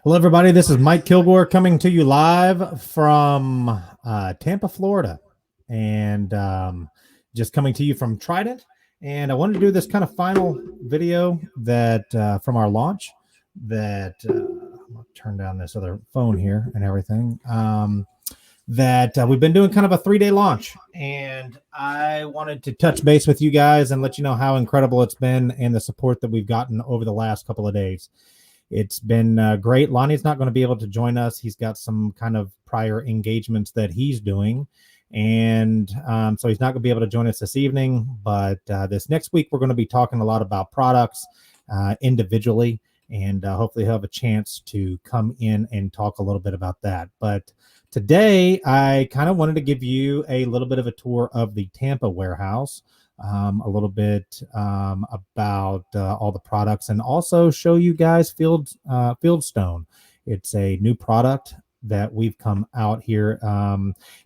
Hello, everybody. This is Mike Kilgore coming to you live from Tampa, Florida, and just coming to you from Trident. And I wanted to do this kind of final video that from our launch. That I'm gonna turn down this other phone here and everything. That we've been doing kind of a 3-day launch, and I wanted to touch base with you guys and let you know how incredible it's been and the support that we've gotten over the last couple of days. It's been great. Lonnie's not going to be able to join us. He's got some kind of prior engagements that he's doing. And so he's not going to be able to join us this evening. But this next week, we're going to be talking a lot about products individually. And hopefully he'll have a chance to come in and talk a little bit about that. But today, I kind of wanted to give you a little bit of a tour of the Tampa warehouse. A little bit about all the products, and also show you guys Fieldstone. It's a new product that we've come out here.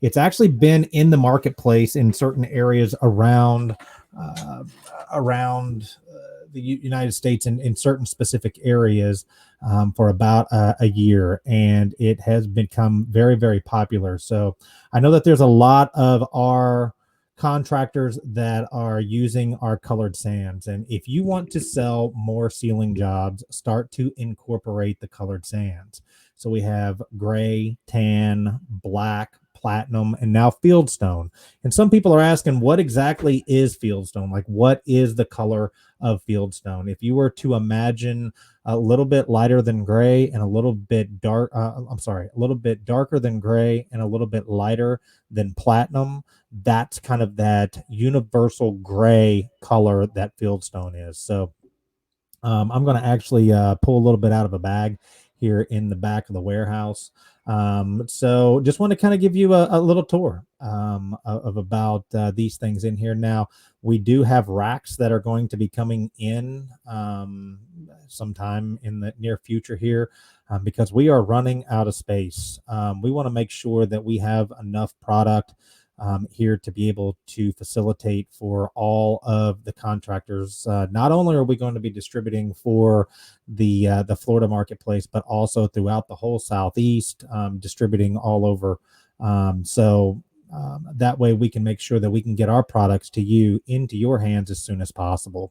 It's actually been in the marketplace in certain areas around the United States, in certain specific areas for about a year, and it has become very, very popular. So I know that there's a lot of our contractors that are using our colored sands. And if you want to sell more ceiling jobs, start to incorporate the colored sands. So we have gray, tan, black, platinum, and now fieldstone. And some people are asking, what exactly is fieldstone? Like, what is the color of fieldstone? If you were to imagine a little bit lighter than gray and a little bit a little bit darker than gray and a little bit lighter than platinum, that's kind of that universal gray color that fieldstone is. So I'm going to actually pull a little bit out of a bag here in the back of the warehouse. So just want to kind of give you a little tour of about these things in here. Now, we do have racks that are going to be coming in sometime in the near future here because we are running out of space. We want to make sure that we have enough product here to be able to facilitate for all of the contractors. Not only are we going to be distributing for the Florida marketplace, but also throughout the whole Southeast, distributing all over. That way we can make sure that we can get our products to you, into your hands as soon as possible.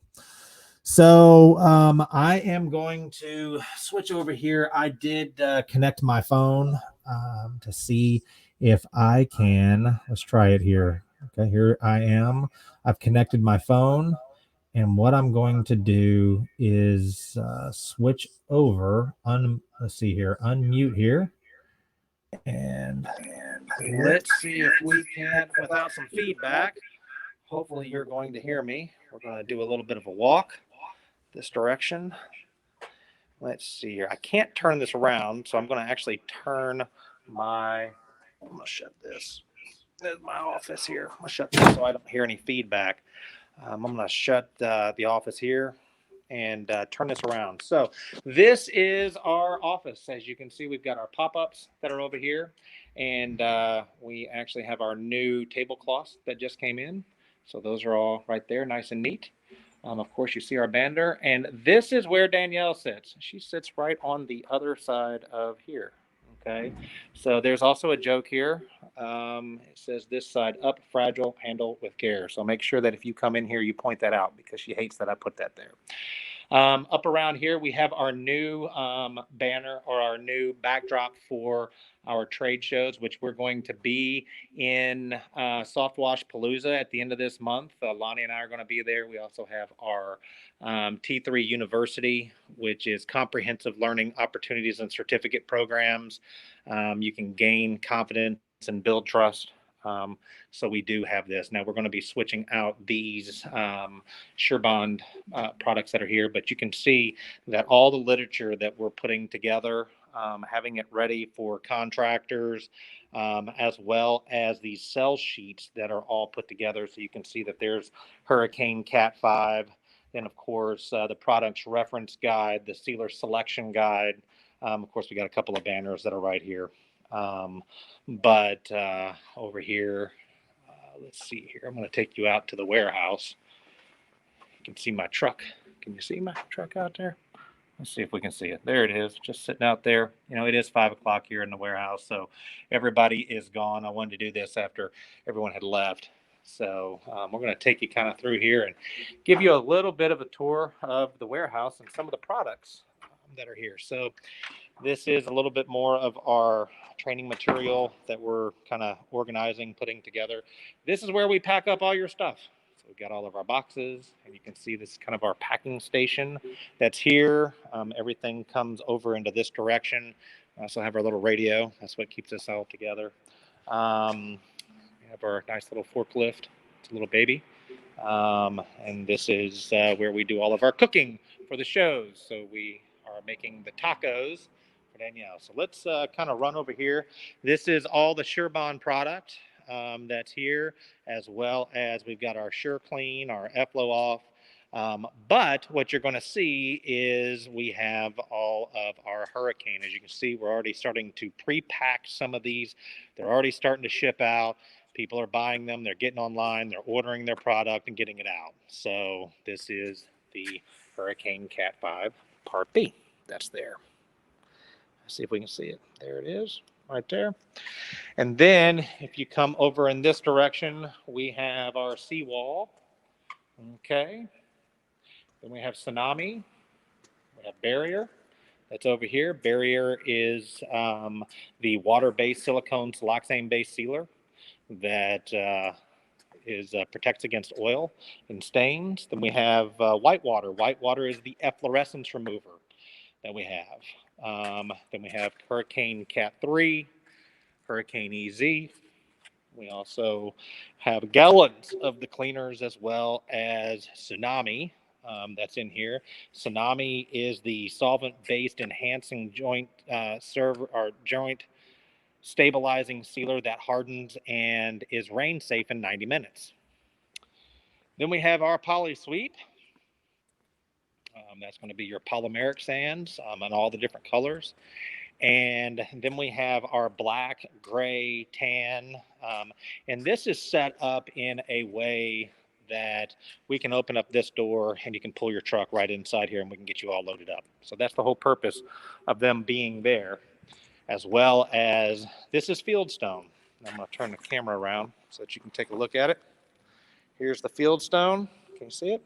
So I am going to switch over here. I did connect my phone to see if I can. Let's try it here. Okay, here I am. I've connected my phone. And what I'm going to do is switch over. Let's see here. Unmute here. And let's see if we can, without some feedback. Hopefully you're going to hear me. We're going to do a little bit of a walk this direction. Let's see here. I can't turn this around, so I'm going to actually turn I'm going to shut this. There's my office here. I'm going to shut this so I don't hear any feedback. I'm going to shut the office here and turn this around. So this is our office. As you can see, we've got our pop-ups that are over here, and we actually have our new tablecloths that just came in. So those are all right there, nice and neat. Of course, you see our banner, and this is where Danielle sits. She sits right on the other side of here. Okay, so there's also a joke here. It says this side up, fragile, handle with care. So make sure that if you come in here, you point that out because she hates that I put that there. Up around here, we have our new banner, or our new backdrop for our trade shows, which we're going to be in Soft Wash Palooza at the end of this month. Lonnie and I are going to be there. We also have our T3 University, which is comprehensive learning opportunities and certificate programs. You can gain confidence and build trust. So we do have this. Now we're going to be switching out these SureBond products that are here, but you can see that all the literature that we're putting together, having it ready for contractors, as well as these sell sheets that are all put together. So you can see that there's Hurricane Cat 5, then of course the products reference guide, the sealer selection guide. Of course, we got a couple of banners that are right here. But over here, let's see here. I'm going to take you out to the warehouse. You can see my truck. Can you see my truck out there? Let's see if we can see it. There it is, just sitting out there. You know, it is 5 o'clock here in the warehouse, so everybody is gone. I wanted to do this after everyone had left. So we're going to take you kind of through here and give you a little bit of a tour of the warehouse and some of the products that are here. So this is a little bit more of our training material that we're kind of organizing, putting together. This is where we pack up all your stuff. So we've got all of our boxes, and you can see this is kind of our packing station that's here. Everything comes over into this direction. We also have our little radio. That's what keeps us all together. We have our nice little forklift. It's a little baby. And this is where we do all of our cooking for the shows. So we are making the tacos for Danielle. So let's kind of run over here. This is all the SureBond product that's here, as well as we've got our SureClean, our Efflow off. But what you're going to see is we have all of our Hurricane. As you can see, we're already starting to pre-pack some of these. They're already starting to ship out. People are buying them, they're getting online, they're ordering their product and getting it out. So this is the Hurricane Cat 5 Part B. That's there. Let's see if we can see it. There it is, right there. And then if you come over in this direction, we have our seawall. Okay. Then we have Tsunami. We have Barrier. That's over here. Barrier is the water-based silicones loxane-based sealer that protects against oil and stains. Then we have Whitewater. Whitewater is the efflorescence remover that we have. Then we have Hurricane Cat 3, Hurricane EZ. We also have gallons of the cleaners as well as Tsunami. That's in here. Tsunami is the solvent-based enhancing joint joint stabilizing sealer that hardens and is rain safe in 90 minutes. Then we have our poly sweep. That's going to be your polymeric sands and all the different colors. And then we have our black, gray, tan. And this is set up in a way that we can open up this door and you can pull your truck right inside here and we can get you all loaded up. So that's the whole purpose of them being there, as well as this is fieldstone. I'm going to turn the camera around so that you can take a look at it. Here's the fieldstone. Can you see it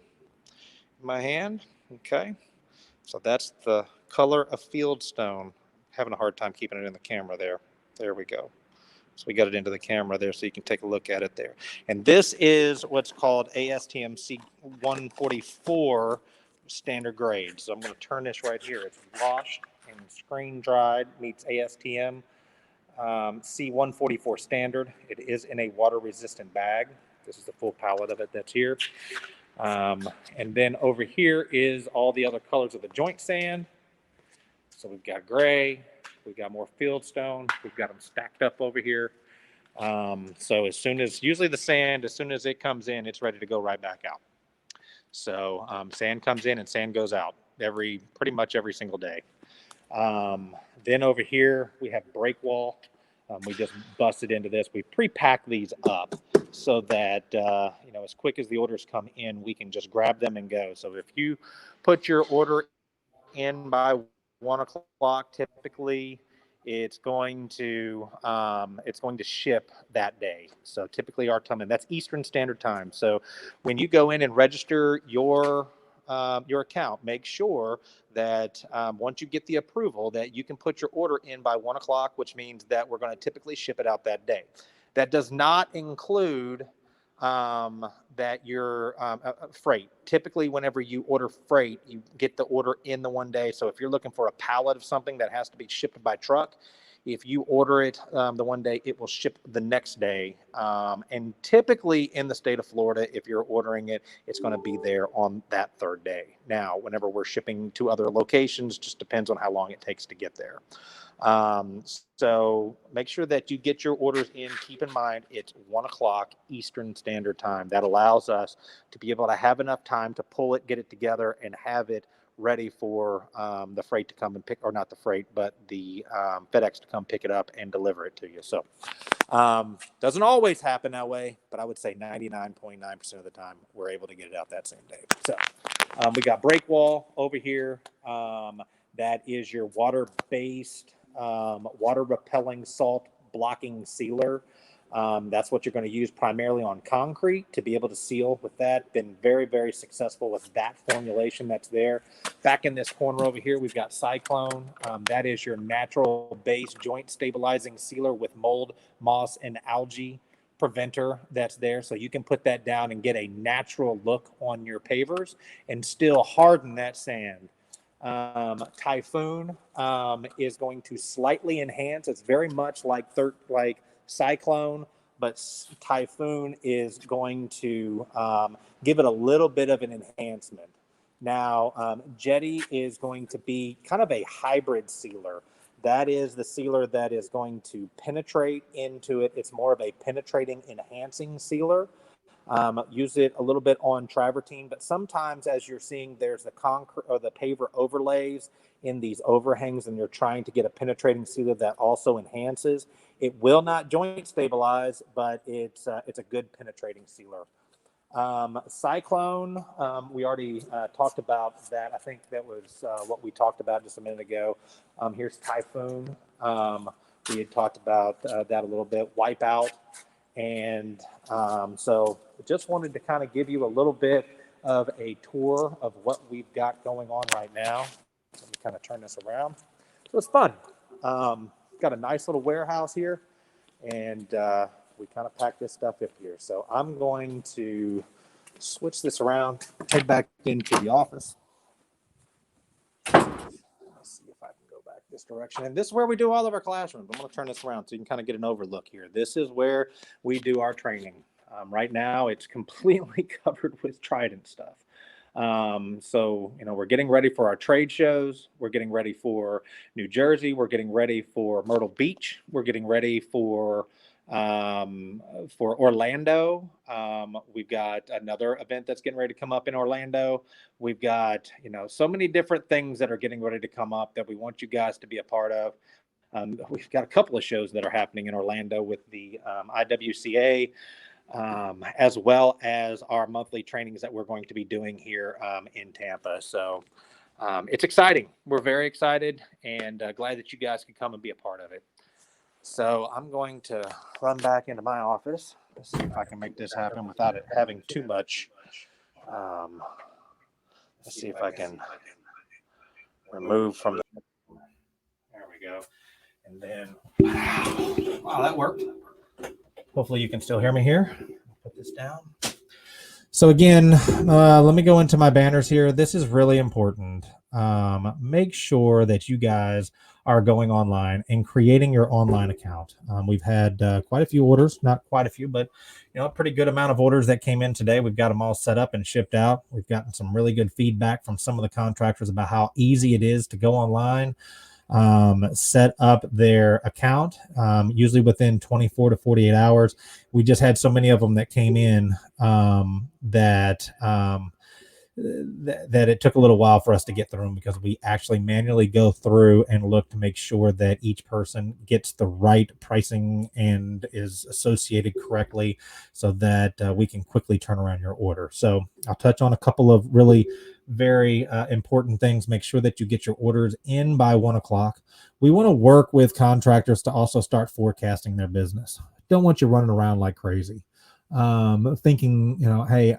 in my hand? Okay. So that's the color of fieldstone. Having a hard time keeping it in the camera there. There we go. So we got it into the camera there so you can take a look at it there. And this is what's called ASTM C144 standard grade. So I'm going to turn this right here. It's washed and screen dried, meets ASTM C144 standard. It is in a water resistant bag. This is the full palette of it that's here. And then over here is all the other colors of the joint sand. So we've got gray, we've got more fieldstone, we've got them stacked up over here. So as soon as, usually the sand, as soon as it comes in, it's ready to go right back out. So sand comes in and sand goes out pretty much every single day. Then over here we have break wall. We just busted into this. We pre-pack these up so that as quick as the orders come in, we can just grab them and go. So if you put your order in by 1 o'clock, typically it's going to ship that day. So typically our time, and that's Eastern Standard Time. So when you go in and register your account, make sure that once you get the approval that you can put your order in by 1 o'clock, which means that we're going to typically ship it out that day. That does not include that your freight. Typically, whenever you order freight, you get the order in the one day. So if you're looking for a pallet of something that has to be shipped by truck, if you order it the one day, it will ship the next day. And typically in the state of Florida, if you're ordering it, it's going to be there on that third day. Now, whenever we're shipping to other locations, just depends on how long it takes to get there. So make sure that you get your orders in. Keep in mind, it's 1 o'clock Eastern Standard Time. That allows us to be able to have enough time to pull it, get it together, and have it ready for the freight to come and pick, or not the freight, but the FedEx to come pick it up and deliver it to you. So doesn't always happen that way, but I would say 99.9% of the time we're able to get it out that same day. So We got break wall over here. That is your water-based, water-repelling salt blocking sealer. That's what you're going to use primarily on concrete to be able to seal with that. Been very, very successful with that formulation that's there. Back in this corner over here, we've got Cyclone. That is your natural base joint stabilizing sealer with mold, moss, and algae preventer that's there. So you can put that down and get a natural look on your pavers and still harden that sand. Typhoon is going to slightly enhance. It's very much like Cyclone, but Typhoon is going to give it a little bit of an enhancement. Now, Jetty is going to be kind of a hybrid sealer. That is the sealer that is going to penetrate into it. It's more of a penetrating, enhancing sealer. Use it a little bit on travertine, but sometimes as you're seeing, there's the concrete or the paver overlays in these overhangs, and you're trying to get a penetrating sealer that also enhances. It will not joint stabilize, but it's a good penetrating sealer. Cyclone, we already talked about that. I think that was what we talked about just a minute ago. Here's Typhoon. We had talked about that a little bit. Wipeout. And so just wanted to kind of give you a little bit of a tour of what we've got going on right now. Let me kind of turn this around. So it's fun. Got a nice little warehouse here, and we kind of pack this stuff up here. So I'm going to switch this around, head back into the office. Let's see if I can go back this direction. And this is where we do all of our classrooms. I'm going to turn this around so you can kind of get an overlook here. This is where we do our training. Right now, it's completely covered with Trident stuff. So, we're getting ready for our trade shows. We're getting ready for New Jersey. We're getting ready for Myrtle Beach. We're getting ready for Orlando. We've got another event that's getting ready to come up in Orlando. We've got, so many different things that are getting ready to come up that we want you guys to be a part of. We've got a couple of shows that are happening in Orlando with the IWCA, as well as our monthly trainings that we're going to be doing here in Tampa. So it's exciting. We're very excited and glad that you guys can come and be a part of it. So I'm going to run back into my office. Let's see if I can make this happen without it having too much. Let's see if I can remove from the. There we go. And then, wow, that worked. Hopefully you can still hear me here. Put this down. So again, let me go into my banners here. This is really important. Make sure that you guys are going online and creating your online account. We've had quite a few orders, not quite a few, but a pretty good amount of orders that came in today. We've got them all set up and shipped out. We've gotten some really good feedback from some of the contractors about how easy it is to go online, set up their account, usually within 24 to 48 hours. We just had so many of them that came in that it took a little while for us to get through them, because we actually manually go through and look to make sure that each person gets the right pricing and is associated correctly, so that we can quickly turn around your order. So I'll touch on a couple of really very important things. Make sure that you get your orders in by 1 o'clock. We want to work with contractors to also start forecasting their business. Don't want you running around like crazy, thinking, hey,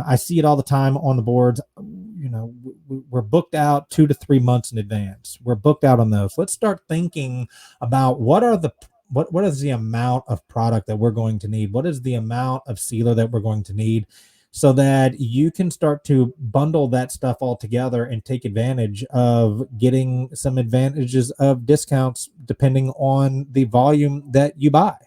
I see it all the time on the boards. We're booked out 2 to 3 months in advance. We're booked out on those. Let's start thinking about what is the amount of product that we're going to need? What is the amount of sealer that we're going to need, so that you can start to bundle that stuff all together and take advantage of getting some advantages of discounts depending on the volume that you buy.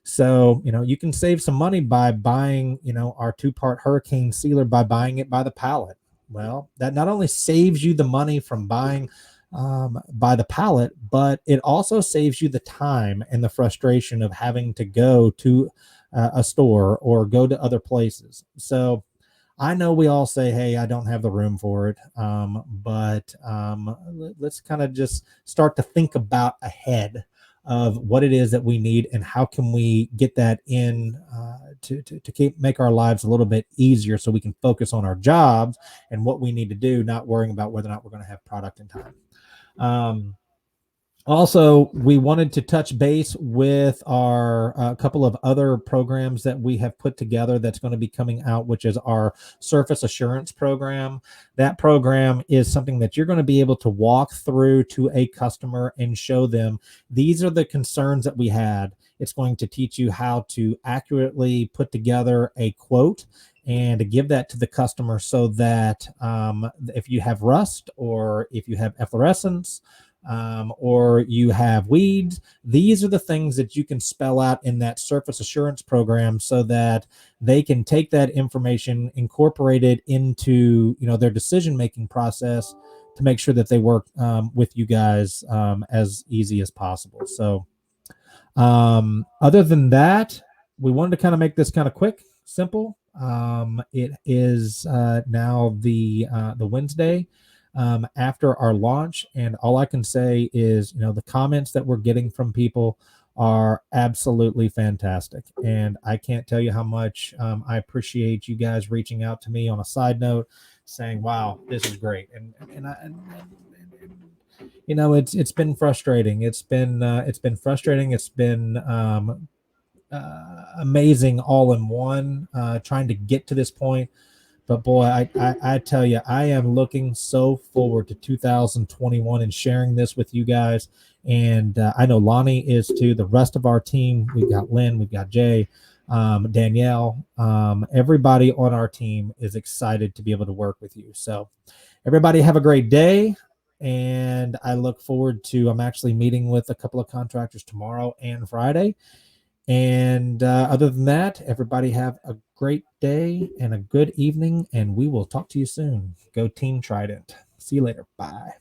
So, you can save some money by buying, our 2-part hurricane sealer, by buying it by the pallet. Well, that not only saves you the money from buying by the pallet, but it also saves you the time and the frustration of having to go to a store or go to other places. So I know we all say, hey, I don't have the room for it. But let's kind of just start to think about ahead of what it is that we need and how can we get that in to keep make our lives a little bit easier so we can focus on our jobs and what we need to do, not worrying about whether or not we're going to have product in time. Also, we wanted to touch base with our couple of other programs that we have put together that's going to be coming out, which is our Surface Assurance program. That program is something that you're going to be able to walk through to a customer and show them these are the concerns that we had. It's going to teach you how to accurately put together a quote and to give that to the customer so that if you have rust or if you have efflorescence, or you have weeds, these are the things that you can spell out in that Surface Assurance program so that they can take that information, incorporate it into their decision-making process to make sure that they work with you guys as easy as possible. So other than that, we wanted to kind of make this kind of quick, simple. It is now the Wednesday after our launch, and all I can say is, the comments that we're getting from people are absolutely fantastic, and I can't tell you how much I appreciate you guys reaching out to me on a side note, saying, "Wow, this is great," it's been frustrating. It's been frustrating. It's been amazing all in one, trying to get to this point. But boy, I tell you, I am looking so forward to 2021 and sharing this with you guys. And I know Lonnie is too. The rest of our team, we've got Lynn, we've got Jay, Danielle. Everybody on our team is excited to be able to work with you. So everybody have a great day. And I look forward to, I'm actually meeting with a couple of contractors tomorrow and Friday. And other than that, everybody have a great day and a good evening, and we will talk to you soon. Go Team Trident. See you later. Bye.